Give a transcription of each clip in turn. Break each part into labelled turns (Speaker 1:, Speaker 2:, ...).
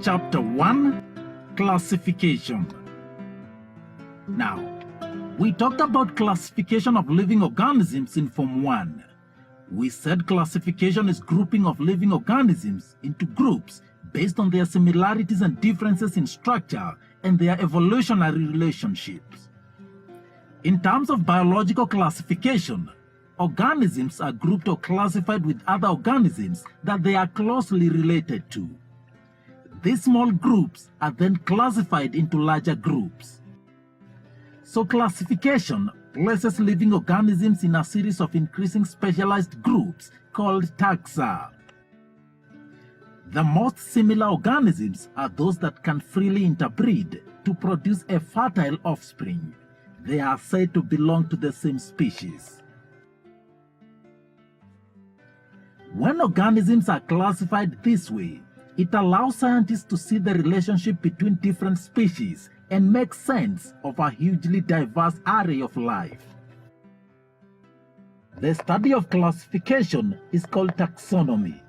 Speaker 1: Chapter 1: Classification. Now, we talked about classification of living organisms in Form 1. We said classification is grouping of living organisms into groups based on their similarities and differences in structure and their evolutionary relationships. In terms of biological classification, organisms are grouped or classified with other organisms that they are closely related to. These small groups are then classified into larger groups. So classification places living organisms in a series of increasing specialized groups called taxa. The most similar organisms are those that can freely interbreed to produce a fertile offspring. They are said to belong to the same species. When organisms are classified this way, it allows scientists to see the relationship between different species and make sense of a hugely diverse array of life. The study of classification is called taxonomy.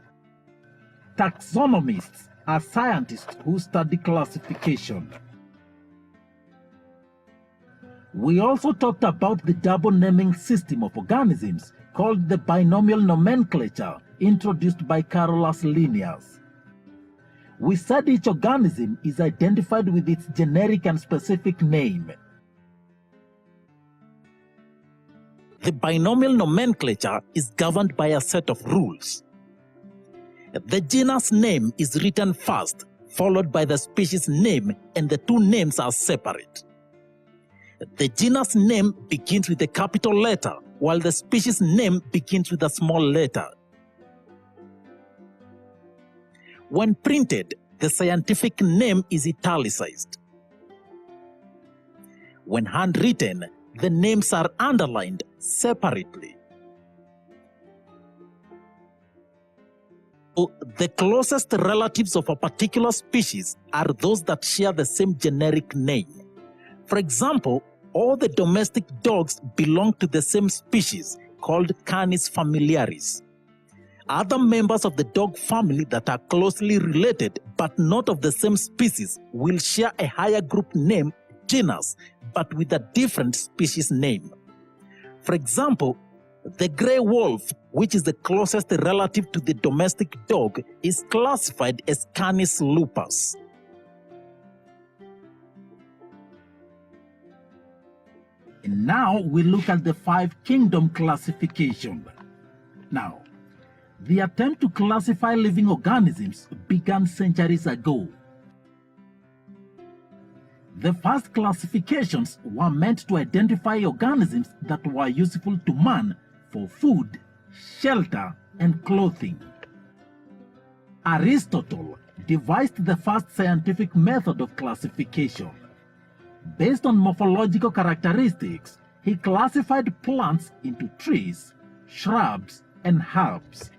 Speaker 1: Taxonomists are scientists who study classification. We also talked about the double naming system of organisms called the binomial nomenclature introduced by Carolus Linnaeus. We said each organism is identified with its generic and specific name. The binomial nomenclature is governed by a set of rules. The genus name is written first, followed by the species name, and the two names are separate. The genus name begins with a capital letter, while the species name begins with a small letter. When printed, the scientific name is italicized. When handwritten, the names are underlined separately. The closest relatives of a particular species are those that share the same generic name. For example, all the domestic dogs belong to the same species called Canis familiaris. Other members of the dog family that are closely related but not of the same species will share a higher group name, genus, but with a different species name. For example, the gray wolf, which is the closest relative to the domestic dog, is classified as Canis lupus. And now we look at the 5-kingdom classification. Now, the attempt to classify living organisms began centuries ago. The first classifications were meant to identify organisms that were useful to man for food, shelter, and clothing. Aristotle devised the first scientific method of classification. Based on morphological characteristics, he classified plants into trees, shrubs, and herbs,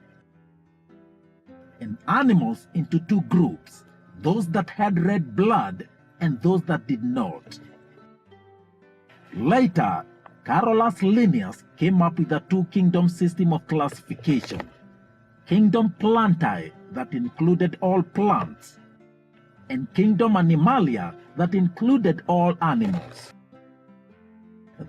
Speaker 1: and animals into two groups, those that had red blood and those that did not. Later, Carolus Linnaeus came up with a 2-kingdom system of classification. Kingdom Plantae, that included all plants, and Kingdom Animalia, that included all animals.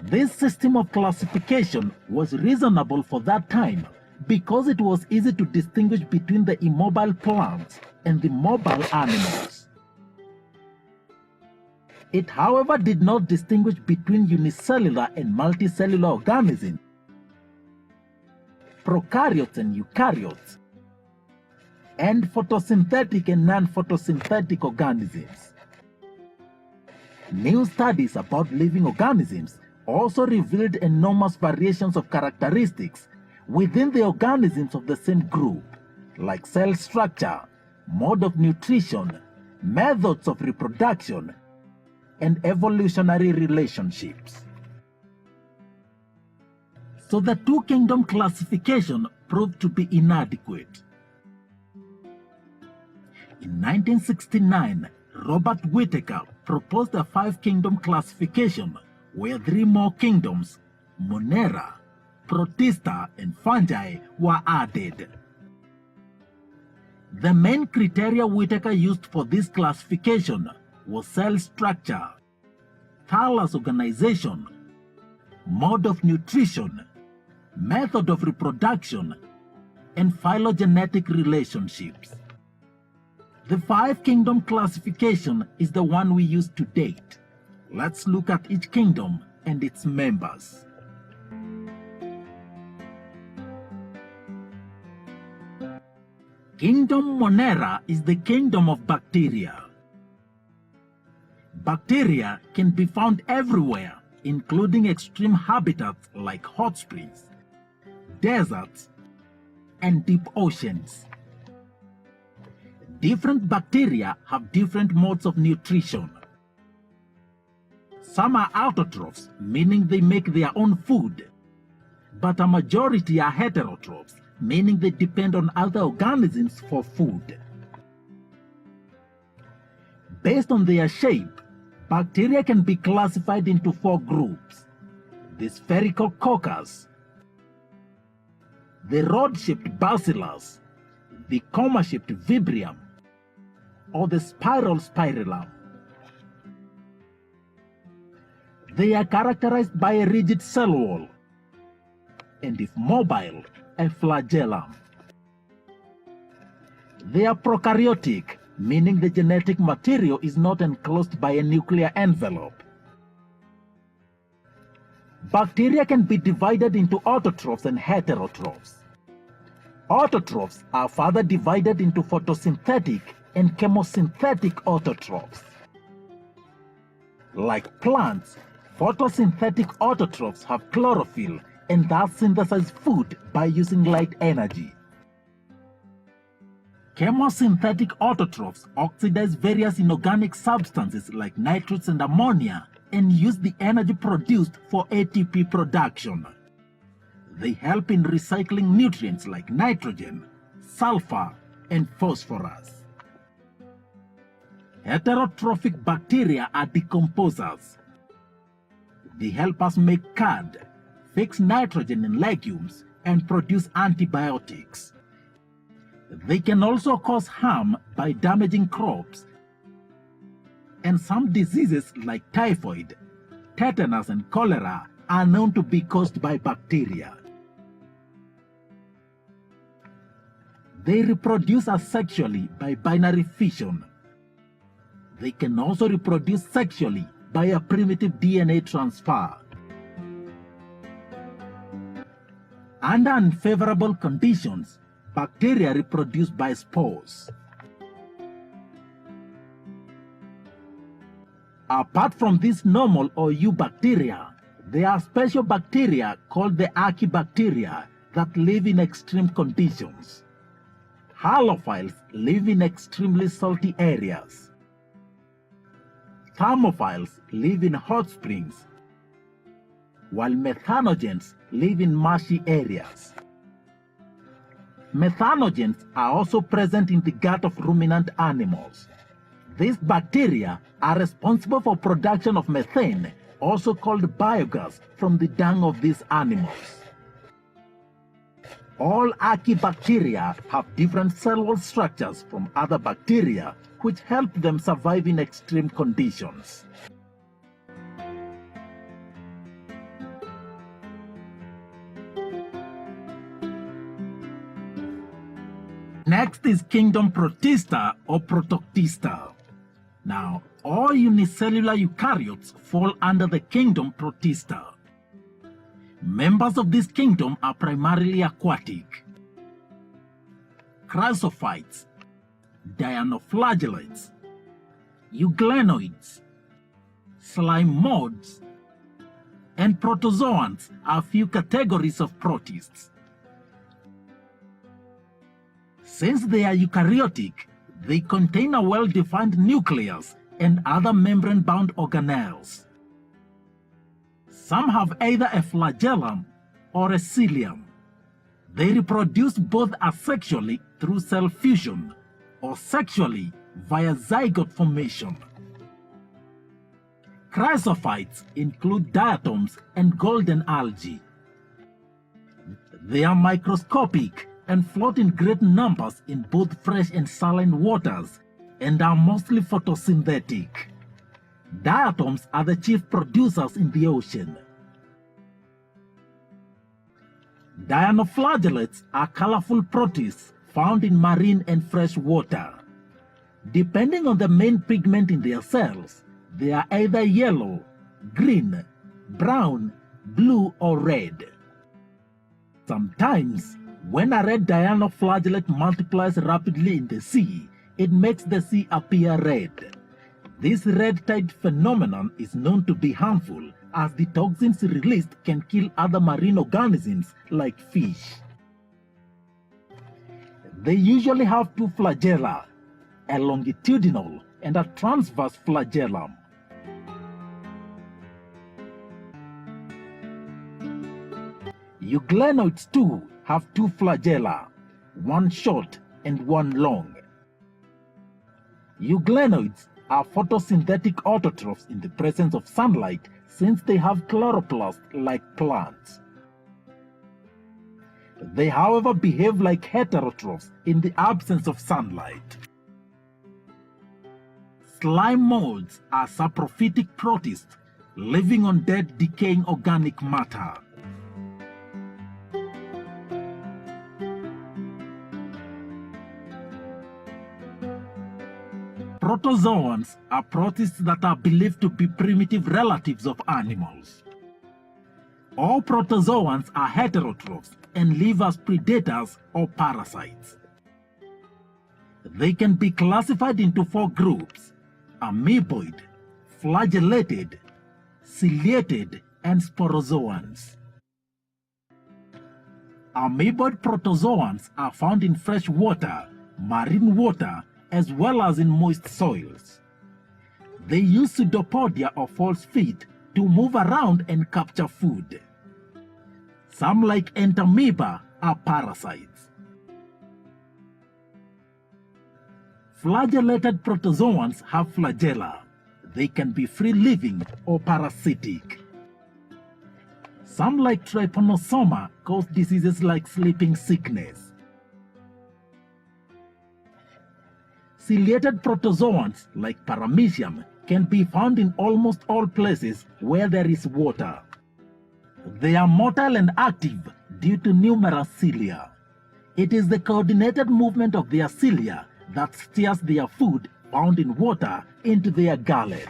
Speaker 1: This system of classification was reasonable for that time because it was easy to distinguish between the immobile plants and the mobile animals. It, however, did not distinguish between unicellular and multicellular organisms, prokaryotes and eukaryotes, and photosynthetic and non-photosynthetic organisms. New studies about living organisms also revealed enormous variations of characteristics within the organisms of the same group, like cell structure, mode of nutrition, methods of reproduction, and evolutionary relationships. So the 2-kingdom classification proved to be inadequate. In 1969, Robert Whittaker proposed a 5-kingdom classification where 3 more kingdoms, Monera, Protoctista, and Fungi, were added. The main criteria Whittaker used for this classification was cell structure, thallus organization, mode of nutrition, method of reproduction, and phylogenetic relationships. The 5-kingdom classification is the one we use to date. Let's look at each kingdom and its members. Kingdom Monera is the kingdom of bacteria. Bacteria can be found everywhere, including extreme habitats like hot springs, deserts, and deep oceans. Different bacteria have different modes of nutrition. Some are autotrophs, meaning they make their own food, but a majority are heterotrophs, meaning they depend on other organisms for food. Based on their shape, bacteria can be classified into 4 groups: the spherical coccus, the rod-shaped bacillus, the comma-shaped vibrio, or the spiral spirillum. They are characterized by a rigid cell wall, and if mobile, a flagellum. They are prokaryotic, meaning the genetic material is not enclosed by a nuclear envelope. Bacteria can be divided into autotrophs and heterotrophs. Autotrophs are further divided into photosynthetic and chemosynthetic autotrophs. Like plants, photosynthetic autotrophs have chlorophyll and thus synthesize food by using light energy. Chemosynthetic autotrophs oxidize various inorganic substances like nitrates and ammonia and use the energy produced for ATP production. They help in recycling nutrients like nitrogen, sulfur, and phosphorus. Heterotrophic bacteria are decomposers. They help us make curd, fix nitrogen in legumes, and produce antibiotics. They can also cause harm by damaging crops, and some diseases like typhoid, tetanus, and cholera are known to be caused by bacteria. They reproduce asexually by binary fission. They can also reproduce sexually by a primitive DNA transfer. Under unfavorable conditions, bacteria reproduce by spores. Apart from these normal or eubacteria, there are special bacteria called the archibacteria that live in extreme conditions. Halophiles live in extremely salty areas. Thermophiles live in hot springs, while methanogens live in marshy areas. Methanogens are also present in the gut of ruminant animals. These bacteria are responsible for production of methane, also called biogas, from the dung of these animals. All archibacteria have different cell wall structures from other bacteria, which help them survive in extreme conditions. Next is kingdom Protista or Protoctista. Now, all unicellular eukaryotes fall under the kingdom Protista. Members of this kingdom are primarily aquatic. Chrysophytes, dinoflagellates, euglenoids, slime moths, and protozoans are few categories of protists. Since they are eukaryotic, they contain a well-defined nucleus and other membrane-bound organelles. Some have either a flagellum or a cilium. They reproduce both asexually through cell fusion or sexually via zygote formation. Chrysophytes include diatoms and golden algae. They are microscopic and float in great numbers in both fresh and saline waters and are mostly photosynthetic. Diatoms are the chief producers in the ocean. Dinoflagellates are colorful protists found in marine and fresh water. Depending on the main pigment in their cells, they are either yellow, green, brown, blue, or red. Sometimes, when a red dinoflagellate multiplies rapidly in the sea, it makes the sea appear red. This red tide phenomenon is known to be harmful, as the toxins released can kill other marine organisms like fish. They usually have two flagella, a longitudinal and a transverse flagellum. Euglenoids too have two flagella, one short and one long. Euglenoids are photosynthetic autotrophs in the presence of sunlight since they have chloroplast like plants. They, however, behave like heterotrophs in the absence of sunlight. Slime molds are saprophytic protists living on dead, decaying organic matter. Protozoans are protists that are believed to be primitive relatives of animals. All protozoans are heterotrophs and live as predators or parasites. They can be classified into four groups: amoeboid, flagellated, ciliated, and sporozoans. Amoeboid protozoans are found in fresh water, marine water, as well as in moist soils. They use pseudopodia or false feet to move around and capture food. Some, like entamoeba, are parasites. Flagellated protozoans have flagella. They can be free-living or parasitic. Some, like trypanosoma, cause diseases like sleeping sickness. Ciliated protozoans, like paramecium, can be found in almost all places where there is water. They are motile and active due to numerous cilia. It is the coordinated movement of their cilia that steers their food found in water into their gullet.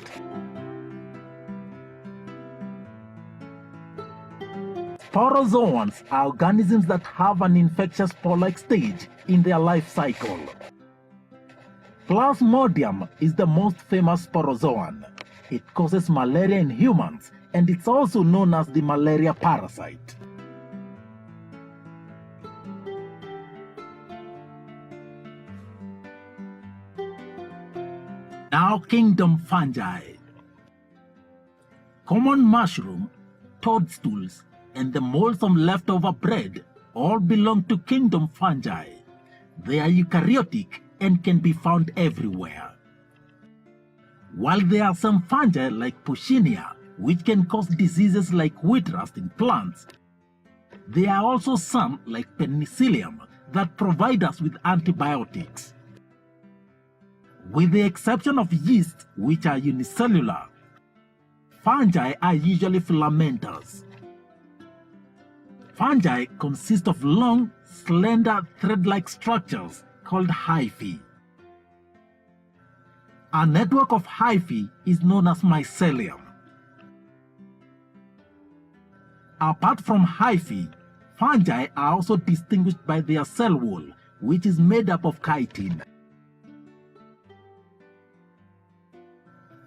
Speaker 1: Sporozoans are organisms that have an infectious spore-like stage in their life cycle. Plasmodium is the most famous sporozoan. It causes malaria in humans, and it's also known as the malaria parasite. Now, kingdom fungi. Common mushroom, toadstools, and the molds of leftover bread all belong to kingdom fungi. They are eukaryotic and can be found everywhere. While there are some fungi like Puccinia, which can cause diseases like wheat rust in plants, there are also some like Penicillium that provide us with antibiotics. With the exception of yeast, which are unicellular, fungi are usually filamentous. Fungi consist of long, slender, thread-like structures called hyphae. A network of hyphae is known as mycelium. Apart from hyphae, fungi are also distinguished by their cell wall, which is made up of chitin.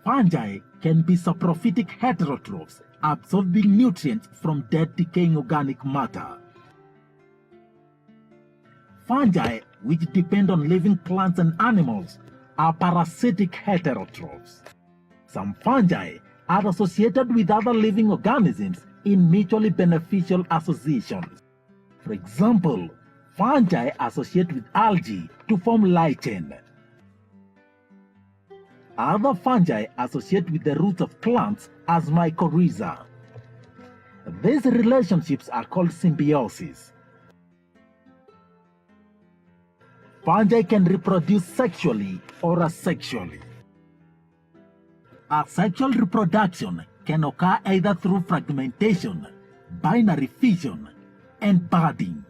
Speaker 1: Fungi can be saprophytic heterotrophs, absorbing nutrients from dead, decaying organic matter. Fungi, which depend on living plants and animals, are parasitic heterotrophs. Some fungi are associated with other living organisms in mutually beneficial associations. For example, fungi associate with algae to form lichen. Other fungi associate with the roots of plants as mycorrhiza. These relationships are called symbiosis. Fungi can reproduce sexually or asexually. Asexual reproduction can occur either through fragmentation, binary fission, and budding.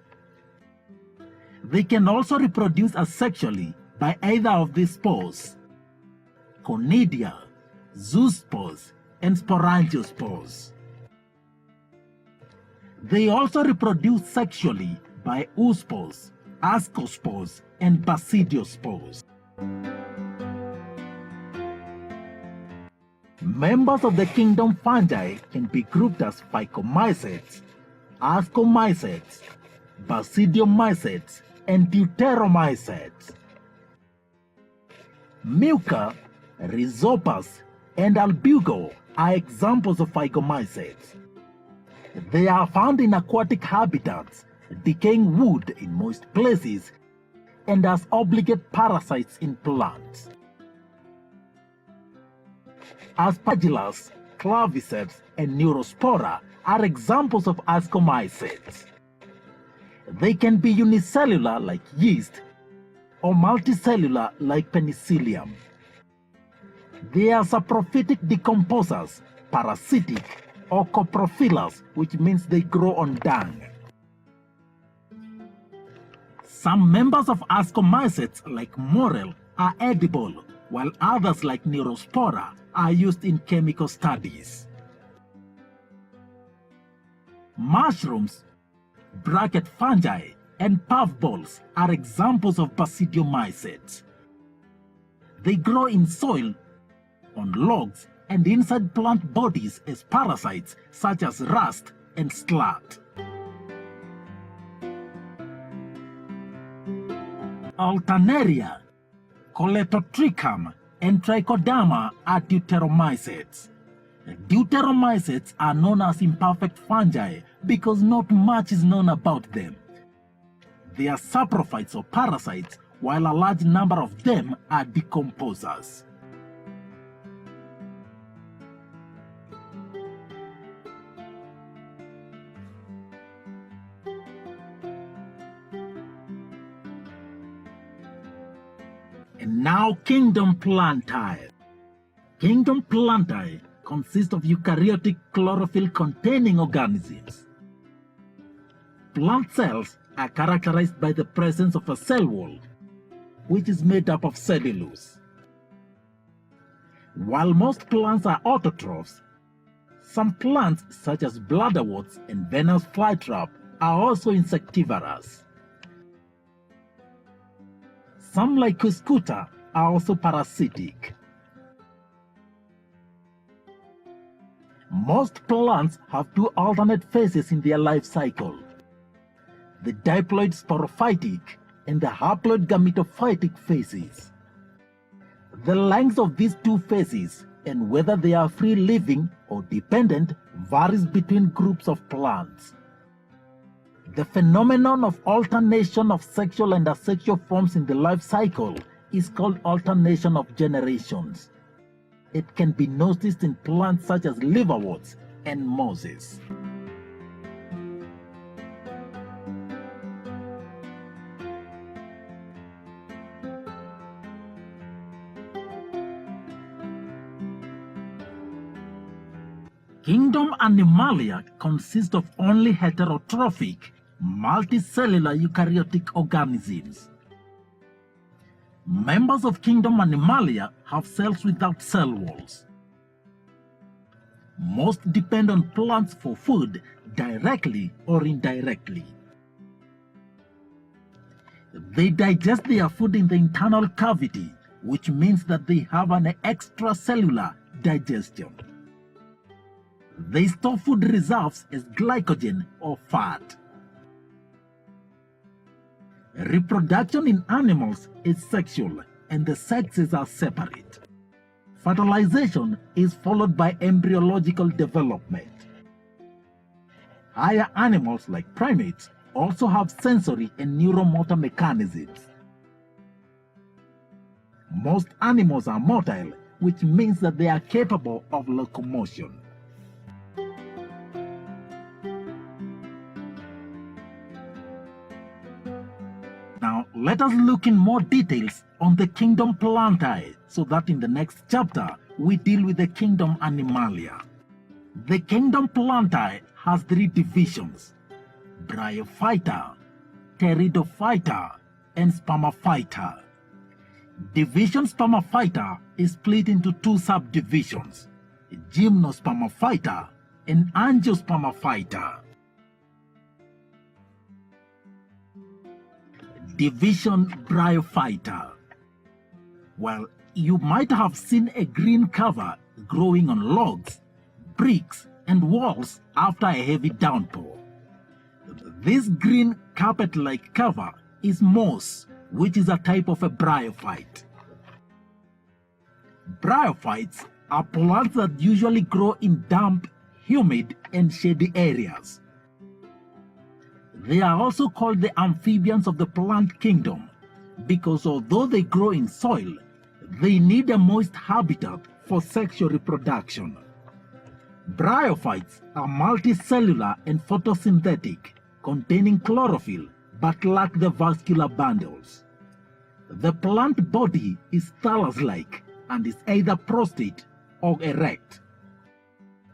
Speaker 1: They can also reproduce asexually by either of these spores: conidia, zoospores, and sporangiospores. They also reproduce sexually by oospores, ascospores, and basidiospores. Members of the kingdom fungi can be grouped as phycomycetes, ascomycetes, basidiomycetes, and deuteromycetes. Muca, rhizopus, and albugo are examples of phycomycetes. They are found in aquatic habitats, decaying wood in moist places, and as obligate parasites in plants. Aspergillus, claviceps, and neurospora are examples of ascomycetes. They can be unicellular like yeast or multicellular like penicillium. They are saprophytic decomposers, parasitic, or coprophilous, which means they grow on dung. Some members of ascomycetes like morel are edible, while others like neurospora are used in chemical studies. Mushrooms, bracket fungi, and puffballs are examples of basidiomycetes. They grow in soil, on logs, and inside plant bodies as parasites such as rust and slat. Alternaria, Coletotrichum, and Trichoderma are deuteromycetes. Deuteromycetes are known as imperfect fungi because not much is known about them. They are saprophytes or parasites, while a large number of them are decomposers. And now Kingdom Plantae. Kingdom Plantae consists of eukaryotic chlorophyll-containing organisms. Plant cells are characterized by the presence of a cell wall, which is made up of cellulose. While most plants are autotrophs, some plants such as bladderworts and Venus flytrap are also insectivorous. Some like Cuscuta are also parasitic. Most plants have two alternate phases in their life cycle: the diploid sporophytic and the haploid gametophytic phases. The length of these two phases and whether they are free-living or dependent varies between groups of plants. The phenomenon of alternation of sexual and asexual forms in the life cycle is called alternation of generations. It can be noticed in plants such as liverworts and mosses. Kingdom Animalia consists of only heterotrophic, multicellular eukaryotic organisms. Members of Kingdom Animalia have cells without cell walls. Most depend on plants for food directly or indirectly. They digest their food in the internal cavity, which means that they have an extracellular digestion. They store food reserves as glycogen or fat. Reproduction in animals is sexual and the sexes are separate. Fertilization is followed by embryological development. Higher animals like primates also have sensory and neuromotor mechanisms. Most animals are motile, which means that they are capable of locomotion. let us look in more details on the kingdom Plantae, so that in the next chapter we deal with the kingdom Animalia. The kingdom Plantae has three divisions: Bryophyta, Pteridophyta, and Spermaphyta. Division Spermaphyta is split into two subdivisions: Gymnospermaphyta and Angiospermaphyta. Division Bryophyta. Well, you might have seen a green cover growing on logs, bricks, and walls after a heavy downpour. This green carpet-like cover is moss, which is a type of a bryophyte. Bryophytes are plants that usually grow in damp, humid, and shady areas. They are also called the amphibians of the plant kingdom because although they grow in soil, they need a moist habitat for sexual reproduction. Bryophytes are multicellular and photosynthetic, containing chlorophyll but lack the vascular bundles. The plant body is thallus-like and is either prostrate or erect.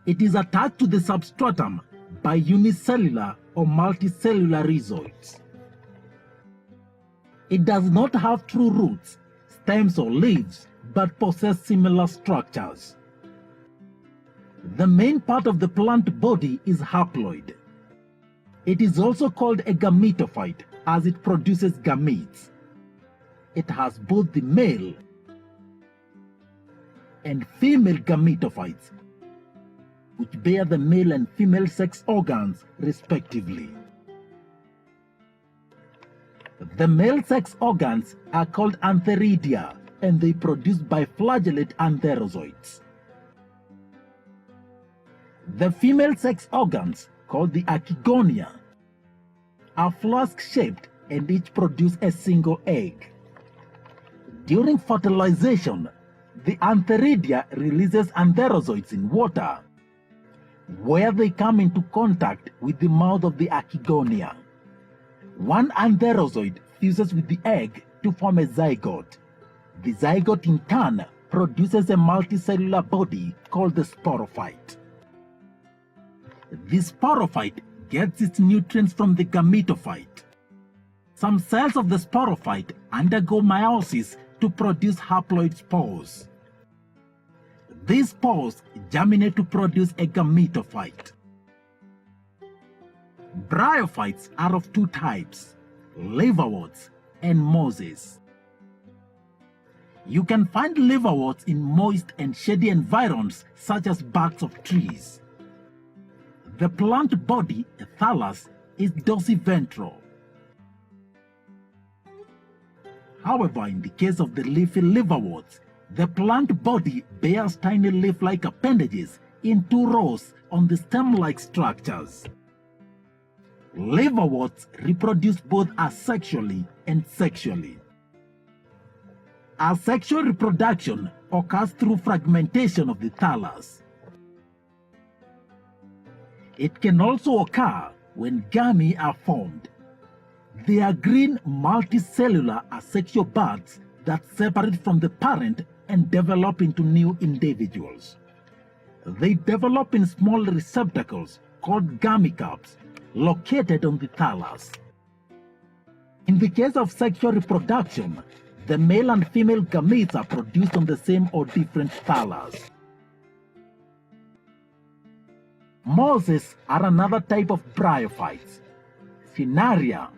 Speaker 1: It is attached to the substratum by unicellular or multicellular rhizoids. It does not have true roots, stems, or leaves, but possesses similar structures. The main part of the plant body is haploid. It is also called a gametophyte as it produces gametes. It has both the male and female gametophytes, which bear the male and female sex organs respectively. The male sex organs are called antheridia and they produce biflagellate antherozoids. The female sex organs, called the archegonia, are flask-shaped and each produce a single egg. During fertilization, the antheridia releases antherozoids in water, where they come into contact with the mouth of the archegonia. One antherozoid fuses with the egg to form a zygote. The zygote in turn produces a multicellular body called the sporophyte. The sporophyte gets its nutrients from the gametophyte. Some cells of the sporophyte undergo meiosis to produce haploid spores. These spores germinate to produce a gametophyte. Bryophytes are of two types, liverworts and mosses. You can find liverworts in moist and shady environs such as barks of trees. The plant body, thallus, is dorsiventral. However, in the case of the leafy liverworts, the plant body bears tiny leaf-like appendages in two rows on the stem-like structures. Liverworts reproduce both asexually and sexually. Asexual reproduction occurs through fragmentation of the thallus. It can also occur when gamete are formed. They are green multicellular asexual buds that separate from the parent and develop into new individuals. They develop in small receptacles called gamecarps located on the thallus. In the case of sexual reproduction, the male and female gametes are produced on the same or different thallus. Mosses are another type of bryophytes. Finaria,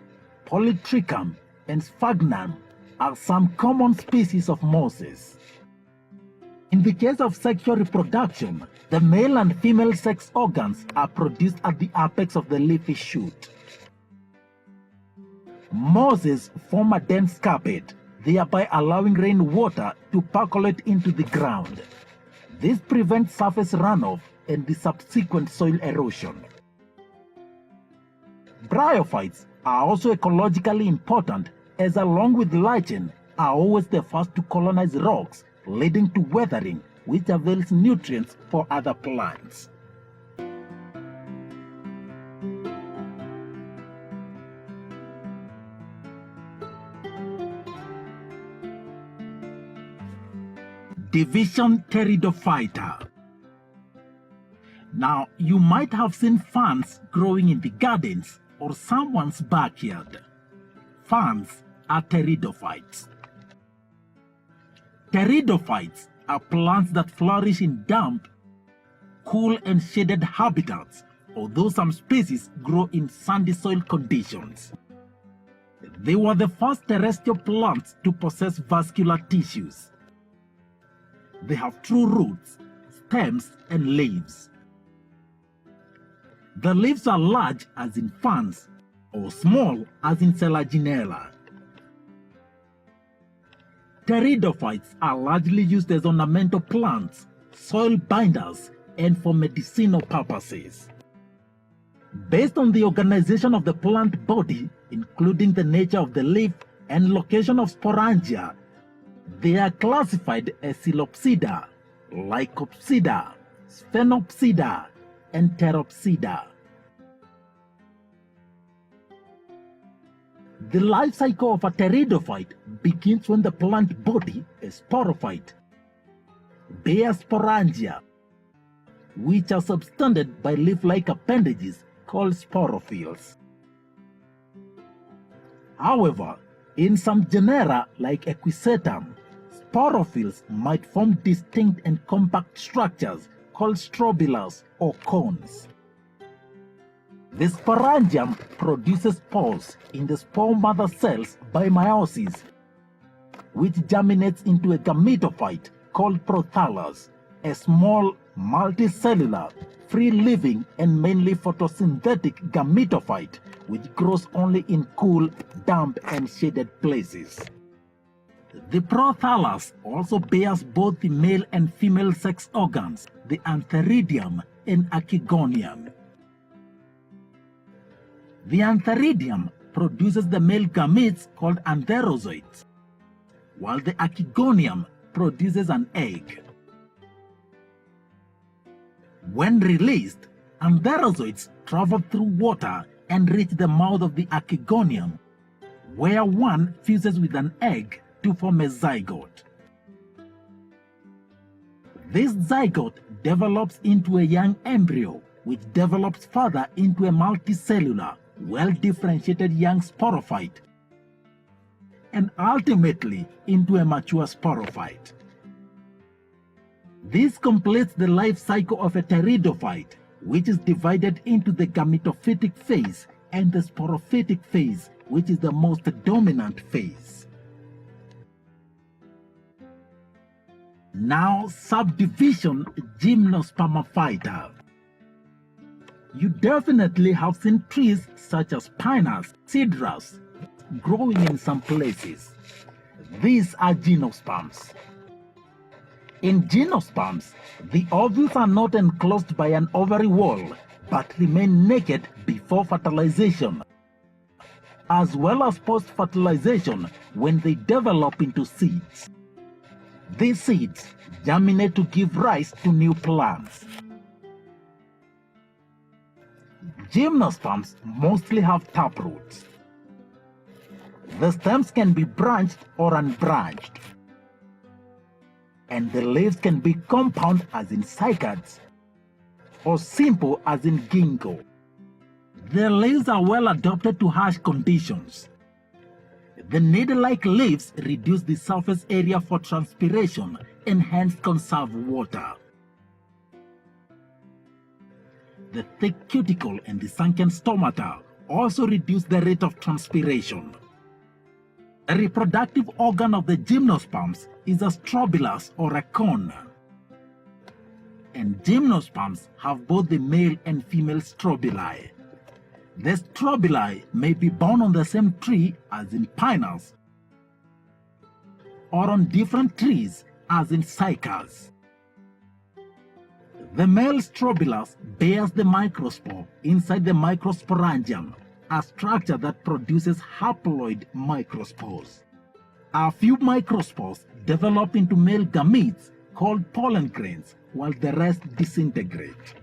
Speaker 1: Polytrichum, and Sphagnum are some common species of mosses. In the case of sexual reproduction, the male and female sex organs are produced at the apex of the leafy shoot. Mosses form a dense carpet, thereby allowing rainwater to percolate into the ground. This prevents surface runoff and the subsequent soil erosion. Bryophytes are also ecologically important as, along with lichen, are always the first to colonize rocks, leading to weathering, which avails nutrients for other plants. Division Pteridophyta. Now, you might have seen ferns growing in the gardens or someone's backyard. Ferns are pteridophytes. Pteridophytes are plants that flourish in damp, cool and shaded habitats, although some species grow in sandy soil conditions. They were the first terrestrial plants to possess vascular tissues. They have true roots, stems, and leaves. The leaves are large as in ferns or small as in Selaginella. Pteridophytes are largely used as ornamental plants, soil binders, and for medicinal purposes. Based on the organization of the plant body, including the nature of the leaf and location of sporangia, they are classified as Psilopsida, Lycopsida, Sphenopsida, and Pteropsida. The life cycle of a pteridophyte begins when the plant body, a sporophyte, bears sporangia, which are subtended by leaf-like appendages called sporophylls. However, in some genera like Equisetum, sporophylls might form distinct and compact structures called strobilus or cones. The sporangium produces spores in the spore mother cells by meiosis, which germinates into a gametophyte called prothallus, a small, multicellular, free-living and mainly photosynthetic gametophyte which grows only in cool, damp and shaded places. The prothallus also bears both the male and female sex organs, the antheridium and archegonium. The antheridium produces the male gametes called antherozoids, while the archegonium produces an egg. When released, antherozoids travel through water and reach the mouth of the archegonium, where one fuses with an egg to form a zygote. This zygote develops into a young embryo, which develops further into a multicellular, well-differentiated young sporophyte, and ultimately into a mature sporophyte. This completes the life cycle of a pteridophyte, which is divided into the gametophytic phase and the sporophytic phase, which is the most dominant phase. Now, subdivision Gymnospermaphyta. You definitely have seen trees such as pinus, cedrus, growing in some places. These are gymnosperms. In gymnosperms, the ovules are not enclosed by an ovary wall, but remain naked before fertilization, as well as post-fertilization when they develop into seeds. These seeds germinate to give rise to new plants. Gymnosperms mostly have taproots. The stems can be branched or unbranched, and the leaves can be compound as in cycads or simple as in ginkgo. The leaves are well adapted to harsh conditions. The needle-like leaves reduce the surface area for transpiration and hence conserve water. The thick cuticle and the sunken stomata also reduce the rate of transpiration. The reproductive organ of the gymnosperms is a strobilus or a cone. And gymnosperms have both the male and female strobili. The strobili may be born on the same tree as in pinus, or on different trees as in cycas. The male strobilus bears the microspore inside the microsporangium, a structure that produces haploid microspores. A few microspores develop into male gametes called pollen grains, while the rest disintegrate.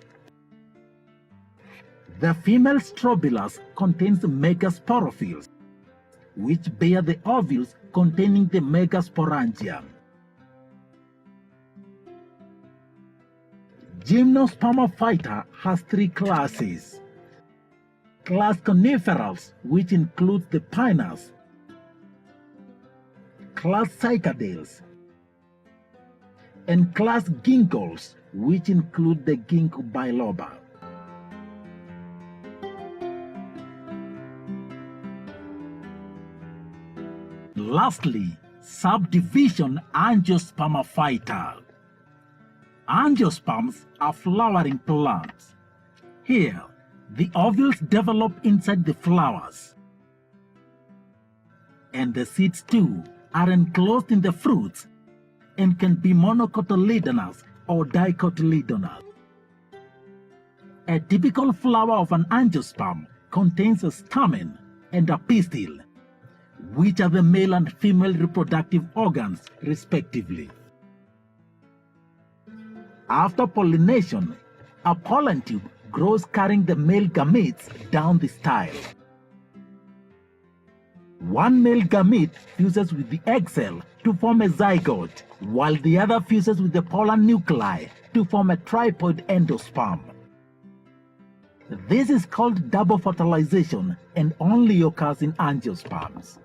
Speaker 1: The female strobilus contains megasporophylls, which bear the ovules containing the megasporangium. Gymnospermophyta has three classes. Class Coniferals, which includes the pinus. Class Cycadales. And class Ginkgos, which include the ginkgo biloba. Lastly, subdivision Angiospermophyta. Angiosperms are flowering plants. Here, the ovules develop inside the flowers, and the seeds too are enclosed in the fruits and can be monocotyledonous or dicotyledonous. A typical flower of an angiosperm contains a stamen and a pistil, which are the male and female reproductive organs, respectively. After pollination, a pollen tube grows carrying the male gametes down the style. One male gamete fuses with the egg cell to form a zygote, while the other fuses with the pollen nuclei to form a triploid endosperm. This is called double fertilization and only occurs in angiosperms.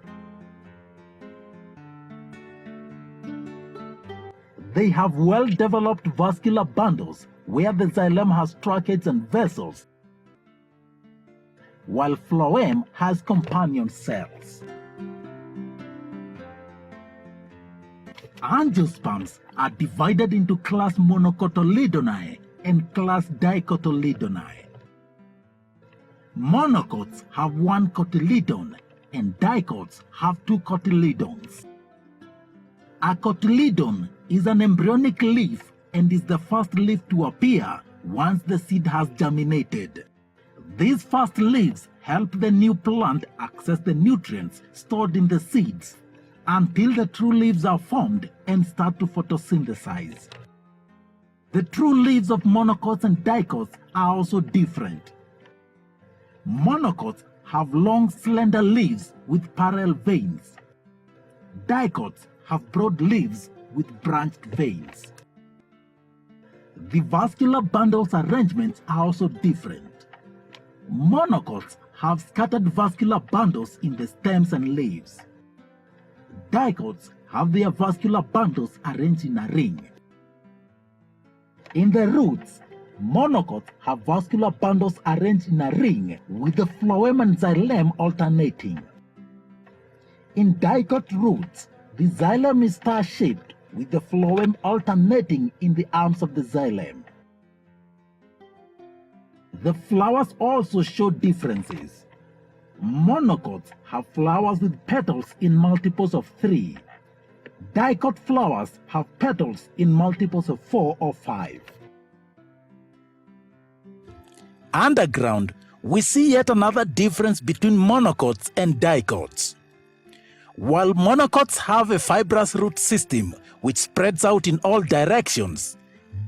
Speaker 1: They have well-developed vascular bundles where the xylem has tracheids and vessels, while phloem has companion cells. Angiosperms are divided into class Monocotyledonii and class Dicotyledonii. Monocots have one cotyledon and dicots have two cotyledons. A cotyledon is an embryonic leaf and is the first leaf to appear once the seed has germinated. These first leaves help the new plant access the nutrients stored in the seeds until the true leaves are formed and start to photosynthesize. The true leaves of monocots and dicots are also different. Monocots have long, slender leaves with parallel veins. Dicots have broad leaves with branched veins. The vascular bundles arrangements are also different. Monocots have scattered vascular bundles in the stems and leaves. Dicots have their vascular bundles arranged in a ring. In the roots, monocots have vascular bundles arranged in a ring with the phloem and xylem alternating. In dicot roots, the xylem is star-shaped with the phloem alternating in the arms of the xylem. The flowers also show differences. Monocots have flowers with petals in multiples of 3. Dicot flowers have petals in multiples of 4 or 5. Underground, we see yet another difference between monocots and dicots. While monocots have a fibrous root system which spreads out in all directions,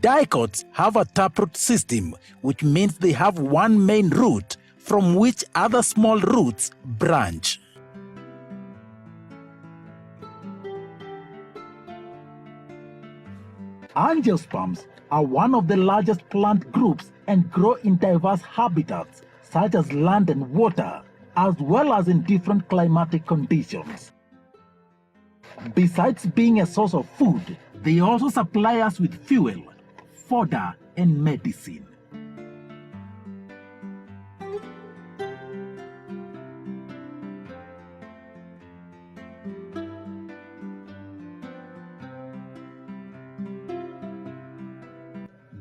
Speaker 1: dicots have a taproot system, which means they have one main root from which other small roots branch. Angiosperms are one of the largest plant groups and grow in diverse habitats such as land and water, as well as in different climatic conditions. Besides being a source of food, they also supply us with fuel, fodder, and medicine.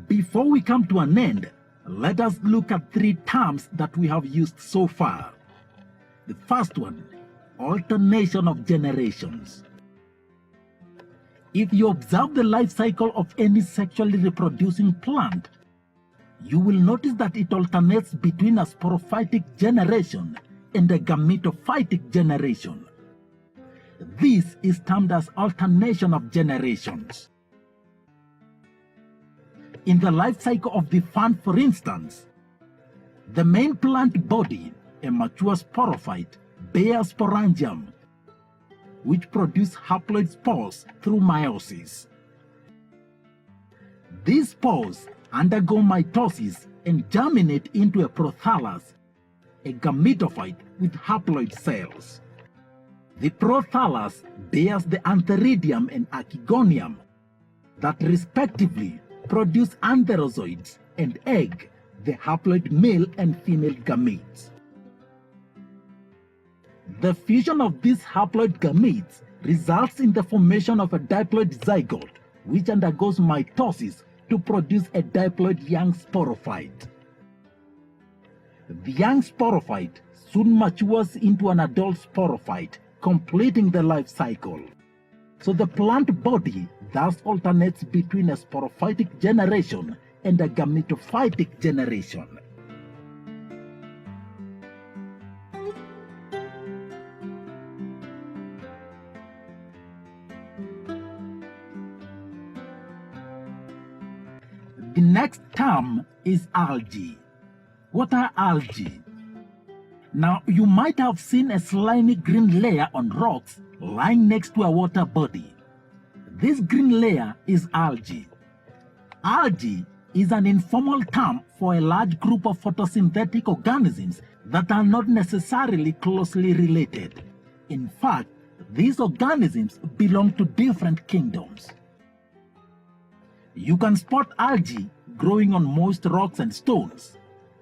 Speaker 1: Before we come to an end, let us look at 3 terms that we have used so far. The first one, alternation of generations. If you observe the life cycle of any sexually reproducing plant, you will notice that it alternates between a sporophytic generation and a gametophytic generation. This is termed as alternation of generations. In the life cycle of the fern, for instance, the main plant body, a mature sporophyte, bears sporangium, which produce haploid spores through meiosis. These spores undergo mitosis and germinate into a prothallus, a gametophyte with haploid cells. The prothallus bears the antheridium and archegonium that respectively produce antherozoids and egg the haploid male and female gametes. The fusion of these haploid gametes results in the formation of a diploid zygote, which undergoes mitosis to produce a diploid young sporophyte. The young sporophyte soon matures into an adult sporophyte, completing the life cycle. So the plant body thus alternates between a sporophytic generation and a gametophytic generation. The next term is algae. What are algae? Now, you might have seen a slimy green layer on rocks lying next to a water body. This green layer is algae. Algae is an informal term for a large group of photosynthetic organisms that are not necessarily closely related. In fact, these organisms belong to different kingdoms. You can spot algae growing on moist rocks and stones,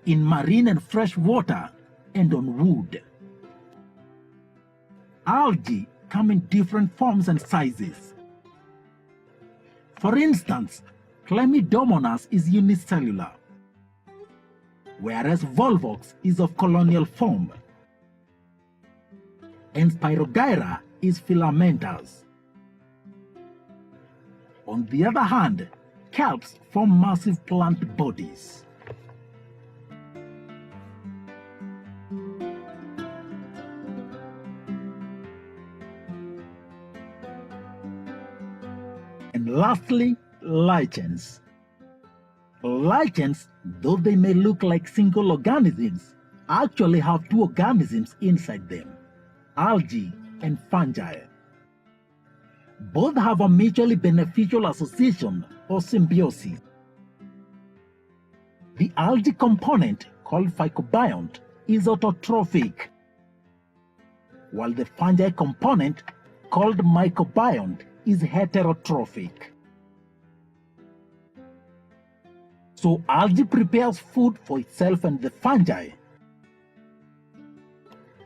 Speaker 1: in marine and fresh water, and on wood. Algae come in different forms and sizes. For instance, Chlamydomonas is unicellular, whereas Volvox is of colonial form, and Spirogyra is filamentous. On the other hand, kelps form massive plant bodies. And lastly, lichens. Lichens, though they may look like single organisms, actually have two organisms inside them, algae and fungi. Both have a mutually beneficial association or symbiosis. The algae component, called phycobiont, is autotrophic, while the fungi component, called mycobiont, is heterotrophic. So algae prepares food for itself and the fungi,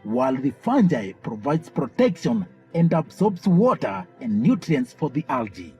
Speaker 1: while the fungi provides protection and absorbs water and nutrients for the algae.